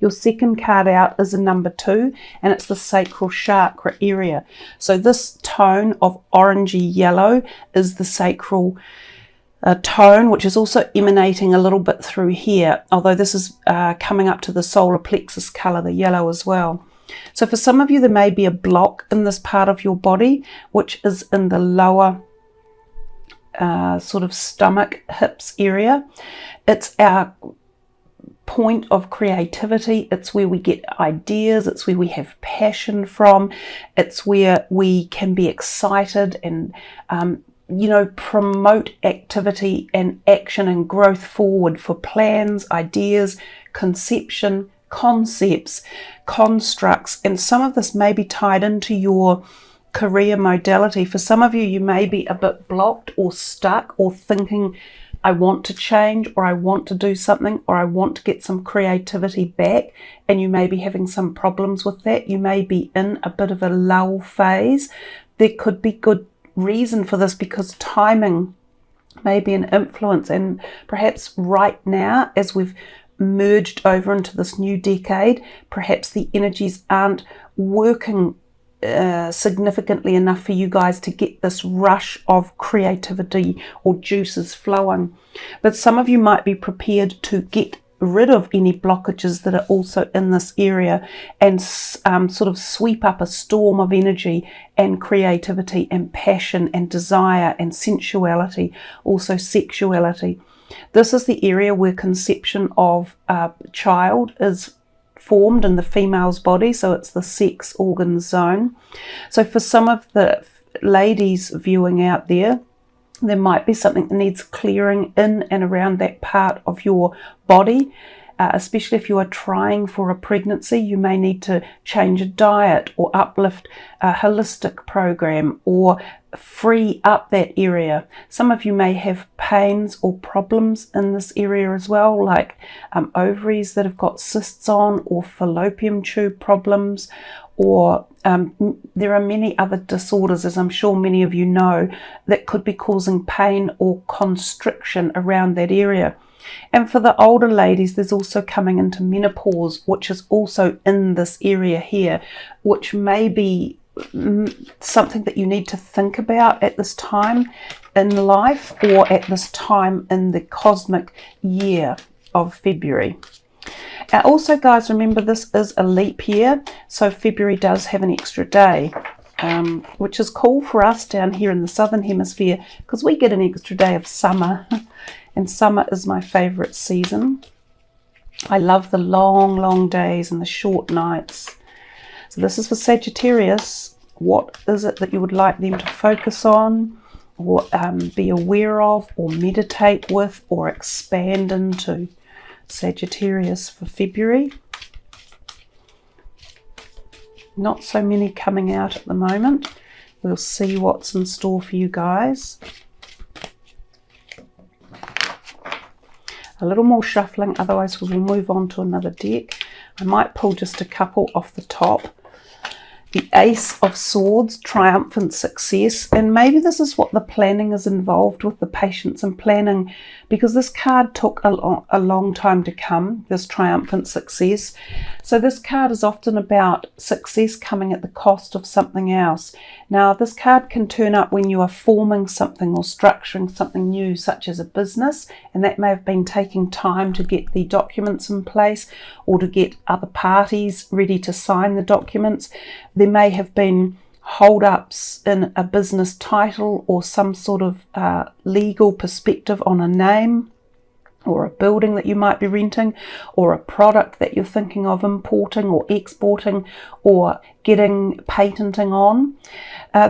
Your second card out is a number 2, and it's the sacral chakra area. So this tone of orangey yellow is the sacral tone, which is also emanating a little bit through here, although this is coming up to the solar plexus color, the yellow as well. So for some of you, there may be a block in this part of your body, which is in the lower sort of stomach, hips area. It's our point of creativity. It's where we get ideas. It's where we have passion from. It's where we can be excited and you know, promote activity and action and growth forward for plans, ideas, conception, concepts, constructs. And some of this may be tied into your career modality. For some of you, you may be a bit blocked or stuck or thinking, I want to change, or I want to do something, or I want to get some creativity back, and you may be having some problems with that. You may be in a bit of a lull phase. There could be good reason for this, because timing may be an influence, and perhaps right now, as we've merged over into this new decade, perhaps the energies aren't working significantly enough for you guys to get this rush of creativity or juices flowing. But some of you might be prepared to get rid of any blockages that are also in this area and sort of sweep up a storm of energy and creativity and passion and desire and sensuality, also sexuality. This is the area where conception of a child is formed in the female's body, so it's the sex organ zone. So for some of the ladies viewing out there, there might be something that needs clearing in and around that part of your body, especially if you are trying for a pregnancy. You may need to change a diet or uplift a holistic program or free up that area. Some of you may have pains or problems in this area as well, like ovaries that have got cysts on, or fallopian tube problems, or there are many other disorders, as I'm sure many of you know, that could be causing pain or constriction around that area. And for the older ladies, there's also coming into menopause, which is also in this area here, which may be something that you need to think about at this time in life, or at this time in the cosmic year of February. Also, guys, remember this is a leap year, so February does have an extra day, which is cool for us down here in the southern hemisphere, because we get an extra day of summer, and summer is my favorite season. I love the long, long days and the short nights. So this is for Sagittarius. What is it that you would like them to focus on, or be aware of, or meditate with, or expand into? Sagittarius for February. Not so many coming out at the moment. We'll see what's in store for you guys. A little more shuffling, otherwise we will move on to another deck. I might pull just a couple off the top. The Ace of Swords, triumphant success, and maybe this is what the planning is involved with, the patience and planning, because this card took a long time to come, this triumphant success. So this card is often about success coming at the cost of something else. Now this card can turn up when you are forming something or structuring something new, such as a business, and that may have been taking time to get the documents in place or to get other parties ready to sign the documents. There may have been hold-ups in a business title or some sort of legal perspective on a name, or a building that you might be renting, or a product that you're thinking of importing or exporting or getting patenting on.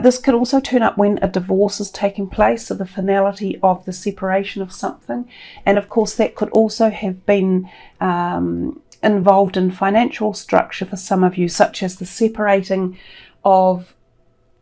This could also turn up when a divorce is taking place, so the finality of the separation of something. And of course that could also have been involved in financial structure for some of you, such as the separating of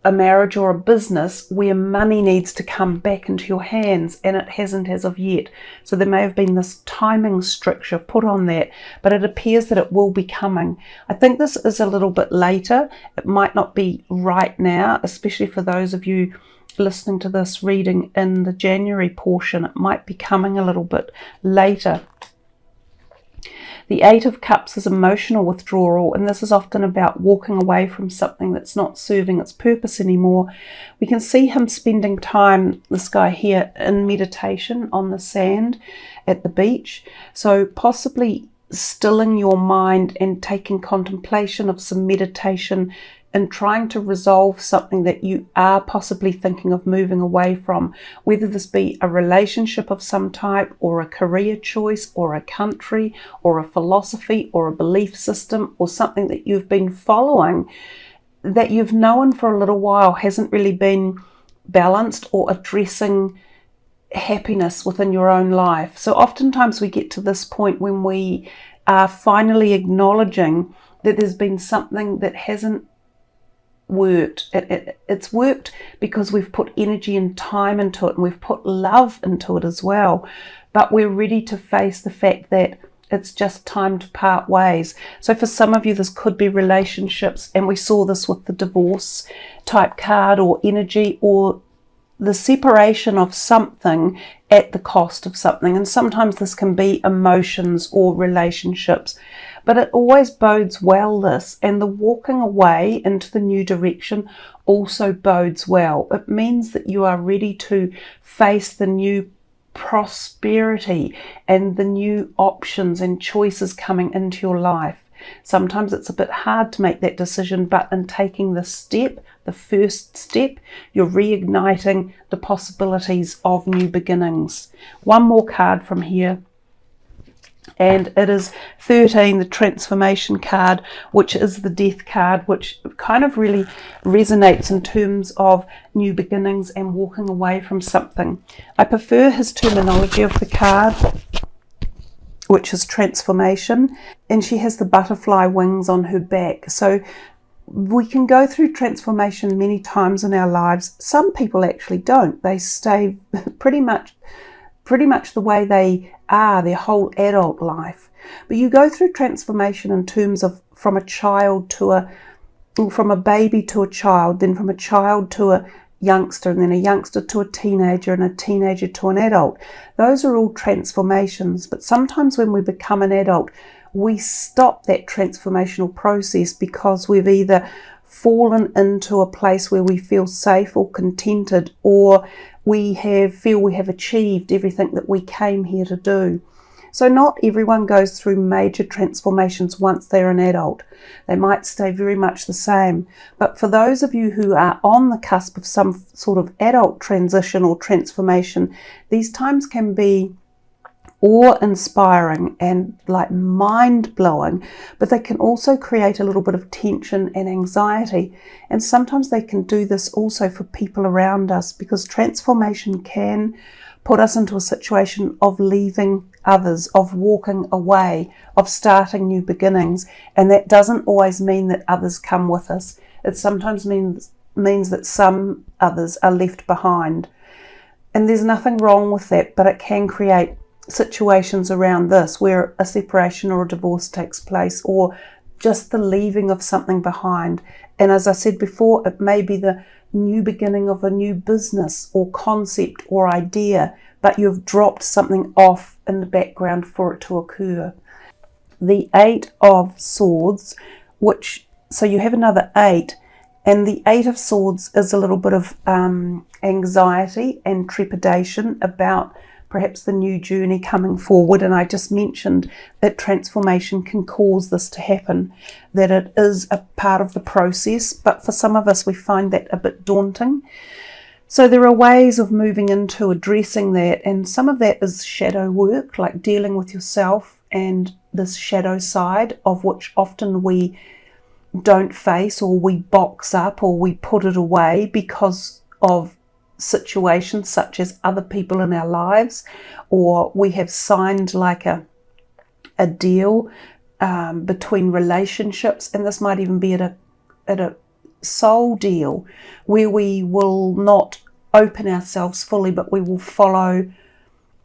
a marriage or a business where money needs to come back into your hands, and it hasn't as of yet. So there may have been this timing stricture put on that, but it appears that it will be coming. I think this is a little bit later. It might not be right now, especially for those of you listening to this reading in the January portion. It might be coming a little bit later. The Eight of Cups is emotional withdrawal, and this is often about walking away from something that's not serving its purpose anymore. We can see him spending time, this guy here, in meditation on the sand at the beach. So possibly stilling your mind and taking contemplation of some meditation and trying to resolve something that you are possibly thinking of moving away from, whether this be a relationship of some type, or a career choice, or a country, or a philosophy, or a belief system, or something that you've been following that you've known for a little while hasn't really been balanced or addressing happiness within your own life. So oftentimes we get to this point when we are finally acknowledging that there's been something that hasn't worked. It's worked because we've put energy and time into it, and we've put love into it as well, but we're ready to face the fact that it's just time to part ways. So for some of you, this could be relationships, and we saw this with the divorce type card or energy, or the separation of something at the cost of something. And sometimes this can be emotions or relationships, but it always bodes well, this. And the walking away into the new direction also bodes well. It means that you are ready to face the new prosperity and the new options and choices coming into your life. Sometimes it's a bit hard to make that decision, but in taking this step, the first step, you're reigniting the possibilities of new beginnings. One more card from here, and it is 13, the transformation card, which is the death card, which kind of really resonates in terms of new beginnings and walking away from something. I prefer his terminology of the card, which is transformation, and she has the butterfly wings on her back. So we can go through transformation many times in our lives. Some people actually don't. They stay pretty much the way they are their whole adult life. But you go through transformation in terms of from a baby to a child, then from a child to a youngster, and then a youngster to a teenager, and a teenager to an adult. Those are all transformations. But sometimes when we become an adult, we stop that transformational process because we've either fallen into a place where we feel safe or contented, or we feel we have achieved everything that we came here to do. So not everyone goes through major transformations once they're an adult. They might stay very much the same. But for those of you who are on the cusp of some sort of adult transition or transformation, these times can be awe-inspiring and like mind-blowing, but they can also create a little bit of tension and anxiety. And sometimes they can do this also for people around us, because transformation can put us into a situation of leaving others, of walking away, of starting new beginnings. And that doesn't always mean that others come with us. It sometimes means that some others are left behind. And there's nothing wrong with that, but it can create situations around this where a separation or a divorce takes place, or just the leaving of something behind. And as I said before, it may be the new beginning of a new business or concept or idea, but you've dropped something off in the background for it to occur. The Eight of Swords, so you have another 8, and the 8 of Swords is a little bit of anxiety and trepidation about perhaps the new journey coming forward. And I just mentioned that transformation can cause this to happen, that it is a part of the process, but for some of us we find that a bit daunting. So there are ways of moving into addressing that, and some of that is shadow work, like dealing with yourself and this shadow side, of which often we don't face, or we box up, or we put it away because of situations such as other people in our lives, or we have signed like a deal between relationships, and this might even be at a soul deal where we will not open ourselves fully, but we will follow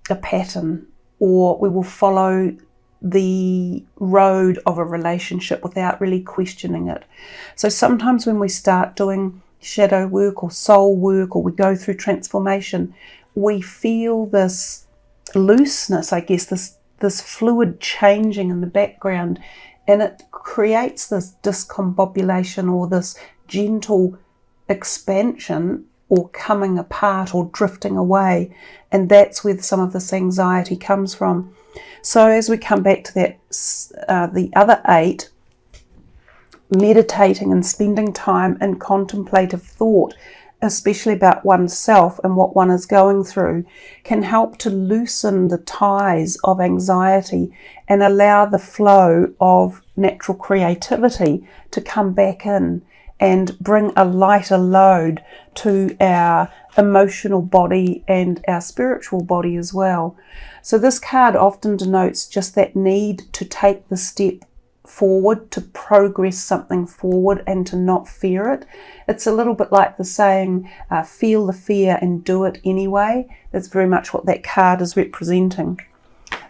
a pattern, or we will follow the road of a relationship without really questioning it. So sometimes when we start doing shadow work or soul work, or we go through transformation, we feel this looseness, I guess, this this fluid changing in the background, and it creates this discombobulation, or this gentle expansion or coming apart or drifting away, and that's where some of this anxiety comes from. So as we come back to that, the other 8, meditating and spending time in contemplative thought, especially about oneself and what one is going through, can help to loosen the ties of anxiety and allow the flow of natural creativity to come back in and bring a lighter load to our emotional body and our spiritual body as well. So this card often denotes just that need to take the step forward, to progress something forward and to not fear it. It's a little bit like the saying, feel the fear and do it anyway. That's very much what that card is representing.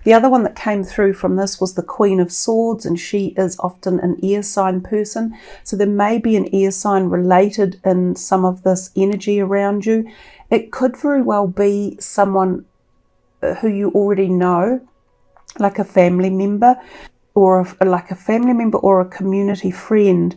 The other one that came through from this was the Queen of Swords, and she is often an air sign person. So there may be an air sign related in some of this energy around you. It could very well be someone who you already know, like a family member, or a community friend,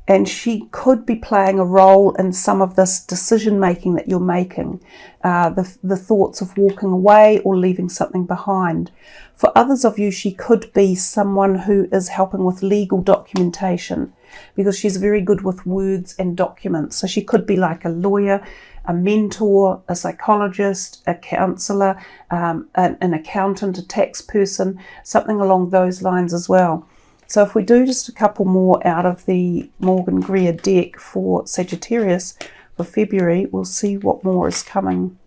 and she could be playing a role in some of this decision making that you're making, the thoughts of walking away or leaving something behind. For others of you, she could be someone who is helping with legal documentation, because she's very good with words and documents. So she could be like a lawyer, a mentor, a psychologist, a counsellor, an accountant, a tax person, something along those lines as well. So if we do just a couple more out of the Morgan Greer deck for Sagittarius for February, we'll see what more is coming.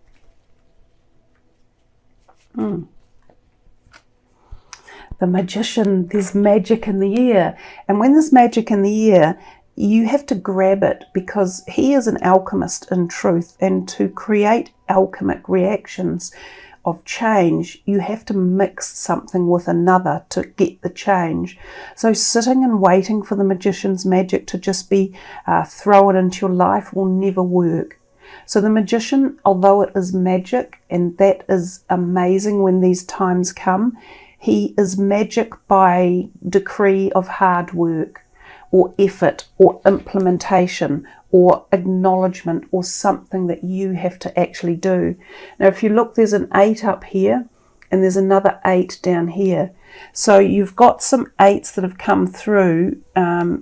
The Magician, there's magic in the air. And when there's magic in the air, you have to grab it, because he is an alchemist in truth, and to create alchemic reactions of change, you have to mix something with another to get the change. So sitting and waiting for the Magician's magic to just be thrown into your life will never work. So the Magician, although it is magic, and that is amazing when these times come, he is magic by decree of hard work, or effort, or implementation, or acknowledgement, or something that you have to actually do. Now if you look, there's an 8 up here, and there's another 8 down here. So you've got some 8s that have come through,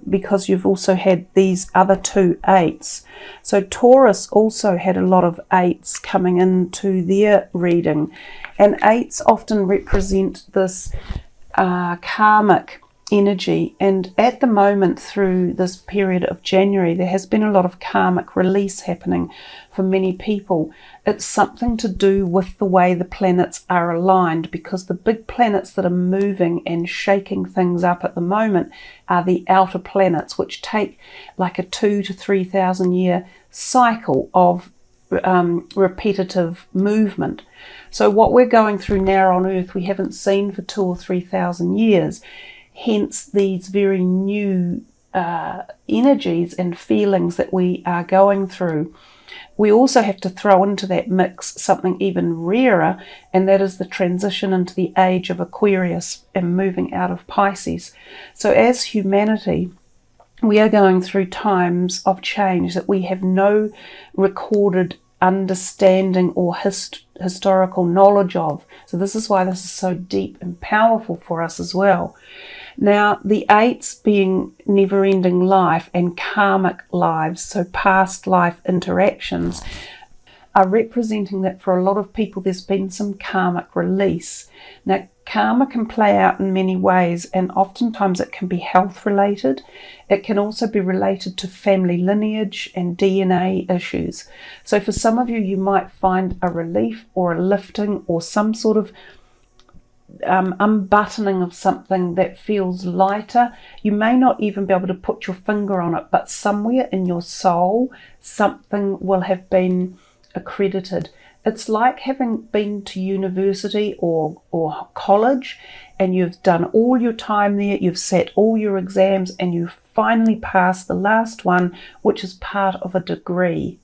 because you've also had these other 2 8s. So Taurus also had a lot of 8s coming into their reading, and 8s often represent this karmic energy. And at the moment, through this period of January, there has been a lot of karmic release happening for many people. It's something to do with the way the planets are aligned, because the big planets that are moving and shaking things up at the moment are the outer planets, which take like a 2,000 to 3,000 year cycle of repetitive movement. So what we're going through now on Earth, we haven't seen for 2,000 or 3,000 years. Hence these very new energies and feelings that we are going through. We also have to throw into that mix something even rarer, and that is the transition into the age of Aquarius and moving out of Pisces. So as humanity, we are going through times of change that we have no recorded understanding or historical knowledge of. So this is why this is so deep and powerful for us as well. Now, the 8s being never-ending life and karmic lives, so past life interactions, are representing that for a lot of people there's been some karmic release. Now, karma can play out in many ways, and oftentimes it can be health related. It can also be related to family lineage and DNA issues. So for some of you, you might find a relief or a lifting or some sort of unbuttoning of something that feels lighter. You may not even be able to put your finger on it, but somewhere in your soul something will have been accredited. It's like having been to university or college, and you've done all your time there, you've sat all your exams, and you've finally passed the last one, which is part of a degree.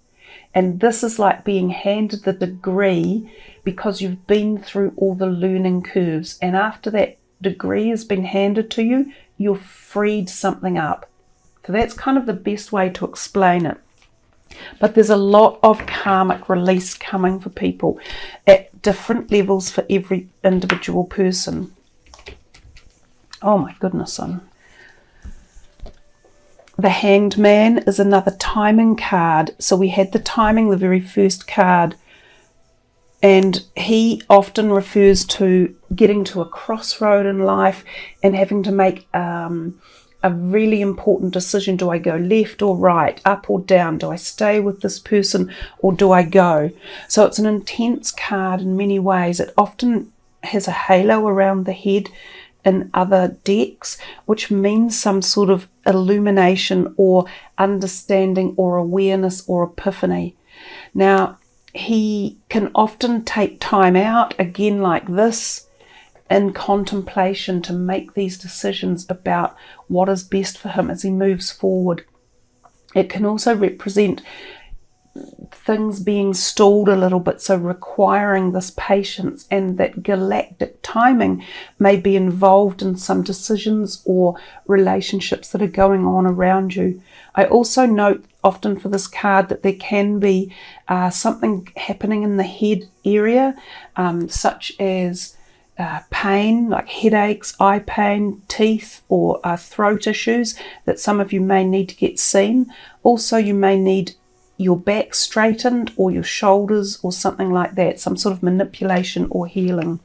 And this is like being handed the degree because you've been through all the learning curves. And after that degree has been handed to you, you've freed something up. So that's kind of the best way to explain it. But there's a lot of karmic release coming for people at different levels for every individual person. Oh my goodness. The Hanged Man is another timing card. So we had the timing, the very first card. And he often refers to getting to a crossroad in life and having to make a really important decision. Do I go left or right, up or down? Do I stay with this person or do I go? So it's an intense card in many ways. It often has a halo around the head in other decks, which means some sort of illumination or understanding or awareness or epiphany. Now, he can often take time out, again like this, in contemplation to make these decisions about what is best for him as he moves forward. It can also represent things being stalled a little bit, so requiring this patience, and that galactic timing may be involved in some decisions or relationships that are going on around you. I also note often for this card that there can be something happening in the head area, such as pain, like headaches, eye pain, teeth, or throat issues that some of you may need to get seen. Also, you may need your back straightened or your shoulders or something like that, some sort of manipulation or healing.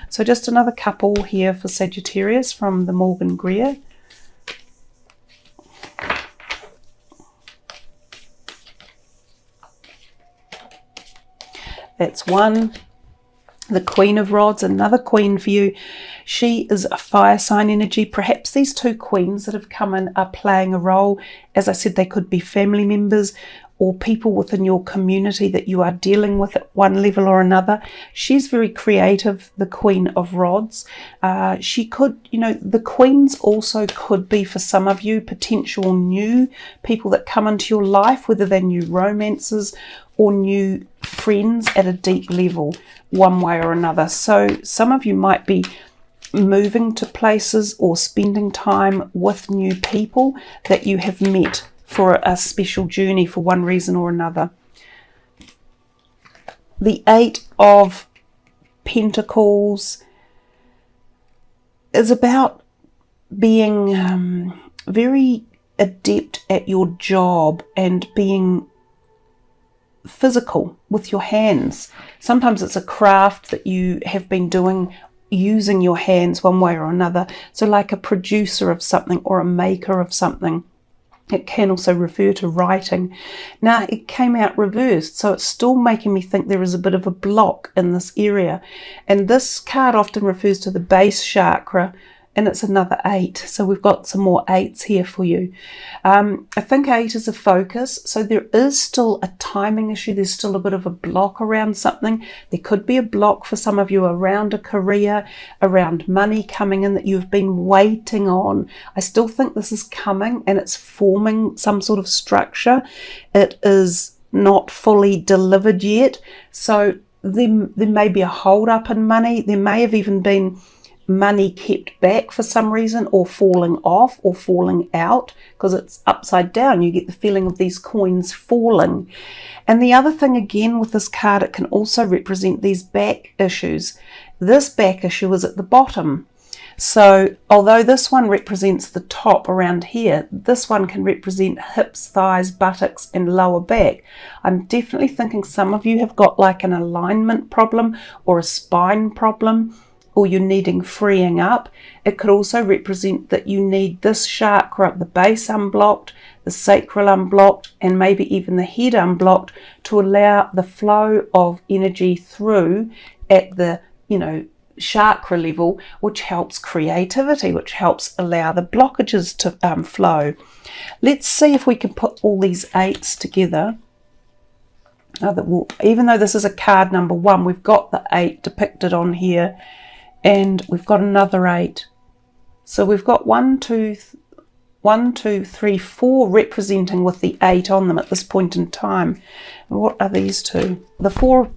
So just another couple here for Sagittarius from the Morgan Greer. That's one. The Queen of Rods, another queen for you. She is a fire sign energy. Perhaps these two queens that have come in are playing a role. As I said, they could be family members or people within your community that you are dealing with at one level or another. She's very creative, the Queen of Rods. She could, the queens also could be for some of you potential new people that come into your life, whether they're new romances or new friends at a deep level, one way or another. So some of you might be moving to places or spending time with new people that you have met for a special journey for one reason or another. The Eight of Pentacles is about being very adept at your job and being physical with your hands. Sometimes it's a craft that you have been doing using your hands one way or another. So like a producer of something or a maker of something. It can also refer to writing. Now, it came out reversed, so it's still making me think there is a bit of a block in this area. And this card often refers to the base chakra, and it's another 8. So we've got some more 8s here for you. I think 8 is a focus. So there is still a timing issue. There's still a bit of a block around something. There could be a block for some of you around a career, around money coming in that you've been waiting on. I still think this is coming and it's forming some sort of structure. It is not fully delivered yet. So there may be a hold up in money. There may have even been money kept back for some reason, or falling off or falling out, because it's upside down. You get the feeling of these coins falling. And the other thing again with this card, it can also represent these back issues. This back issue is at the bottom. So although this one represents the top around here, this one can represent hips, thighs, buttocks and lower back. I'm definitely thinking some of you have got like an alignment problem or a spine problem, or you're needing freeing up. It could also represent that you need this chakra at the base unblocked, the sacral unblocked, and maybe even the head unblocked to allow the flow of energy through at the, chakra level, which helps creativity, which helps allow the blockages to flow. Let's see if we can put all these 8s together. Even though this is a card number 1, we've got the 8 depicted on here. And we've got another 8. So we've got 1, 2, 1, 2, 3, 4 representing with the 8 on them at this point in time. And what are these two? The 4 of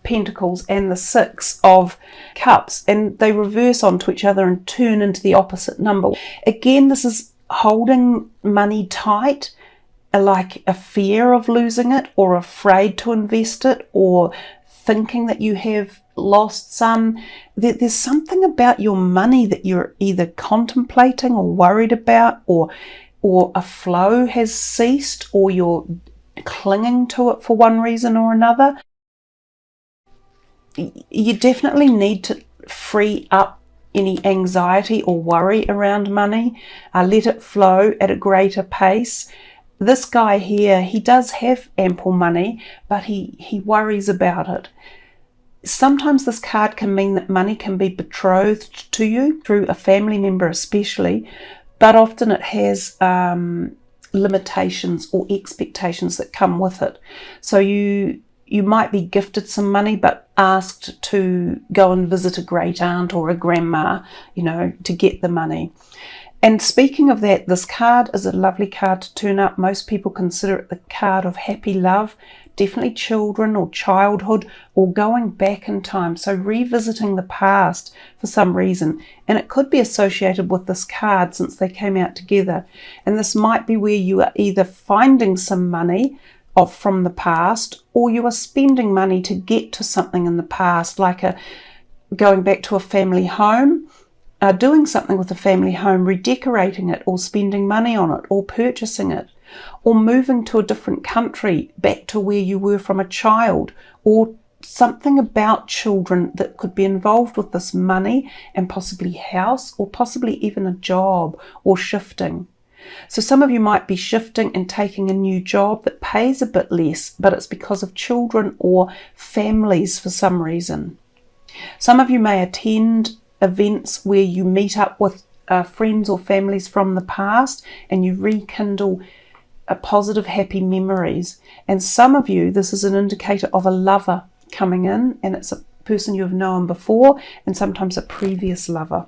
Pentacles and the 6 of Cups, and they reverse onto each other and turn into the opposite number. Again, this is holding money tight, like a fear of losing it, or afraid to invest it, or thinking that you have lost some. There's something about your money that you're either contemplating or worried about, or a flow has ceased, or you're clinging to it for one reason or another. You definitely need to free up any anxiety or worry around money. Let it flow at a greater pace. This guy here, he does have ample money, but he worries about it. Sometimes this card can mean that money can be betrothed to you through a family member especially, but often it has limitations or expectations that come with it. So you might be gifted some money but asked to go and visit a great aunt or a grandma, to get the money. And speaking of that, this card is a lovely card to turn up. Most people consider it the card of happy love, definitely children or childhood, or going back in time. So revisiting the past for some reason. And it could be associated with this card since they came out together. And this might be where you are either finding some money from the past, or you are spending money to get to something in the past, like going back to a family home, doing something with the family home, redecorating it, or spending money on it, or purchasing it, or moving to a different country, back to where you were from a child, or something about children that could be involved with this money, and possibly house, or possibly even a job, or shifting. So some of you might be shifting and taking a new job that pays a bit less, but it's because of children or families for some reason. Some of you may attend events where you meet up with friends or families from the past and you rekindle positive, happy memories. And some of you, this is an indicator of a lover coming in, and it's a person you have known before and sometimes a previous lover.